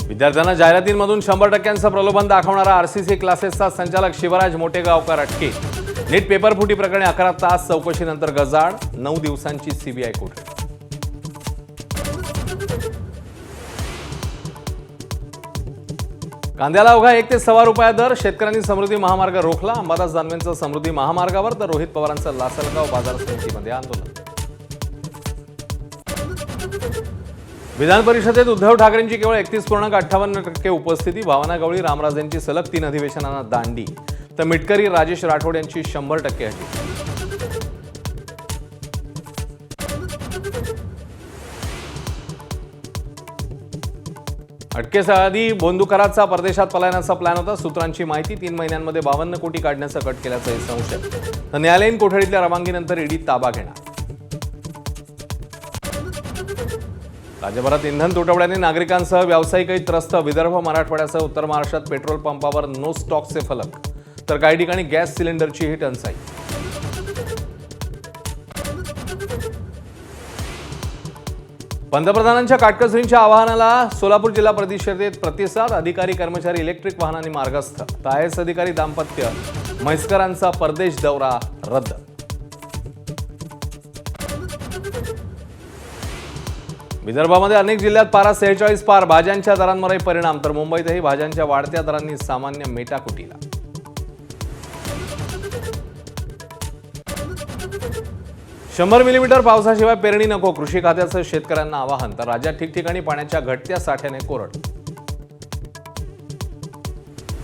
विद्यार्थ्यांना जाहिरातींमधून 100% प्रलोभन दाखवणारा आरसीसी क्लासेसचा संचालक शिवराज मोटेगावकर अटकेत। नीट पेपरफुटी प्रकरणी 11 तास चौकशीनंतर गजाआड, 9 दिवसांची सीबीआय कोठडी। कांद्याला अवघा 1 ते सव्वा रुपया दर, शेतकऱ्यांनी समृद्धी महामार्ग रोखला। अंबादास दानवेंचं समृद्धी महामार्गावर तर रोहित पवारांचं लासलगाव बाजार समितीमध्ये आंदोलन। विधान परिषदेत उद्धव ठाकरेंची केवळ 31.58% उपस्थिती। भावना गवळी, रामराजेंची सलग 3 अधिवेशनांना दांडी, तर मिटकरी, राजेश राठोड यांची 100% हजेरी। अटकेआधी बोंदुकराचा परदेशात पलायनाचा प्लॅन होता। सूत्रांची माहिती, 3 महिन्यांमध्ये 52 कोटी काढण्याचा कट केल्याचा संशय। तर न्यायालयीन कोठडीतल्या रवानगीनंतर ईडी ताबा घेणार। राज्यभरात इंधन तुटवड्याने नागरिकांसह व्यावसायिकही त्रस्त। विदर्भ, मराठवाड्यासह उत्तर महाराष्ट्रात पेट्रोल पंपावर नो स्टॉकचे फलक, तर काही ठिकाणी गॅस सिलेंडरचीही टंचाई। पंतप्रधानांच्या काटकसरींच्या आवाहनाला सोलापूर जिल्हा परिषदेत प्रतिसाद। अधिकारी कर्मचारी इलेक्ट्रिक वाहनांनी मार्गस्थ। आयएएस अधिकारी दाम्पत्य म्हैसकरांचा परदेश दौरा रद्द। विदर्भामध्ये अनेक जिल्ह्यात पारा 46 पार। भाज्यांच्या दरांवरही परिणाम, तर मुंबईतही भाज्यांच्या वाढत्या दरांनी सामान्य मेटाकुटीला। 100 मिलीमीटर पावसाशिवाय पेरणी नको, कृषी खात्याचं शेतकऱ्यांना आवाहन। तर राज्यात ठिकठिकाणी पाण्याच्या घटत्या साठ्याने कोरड।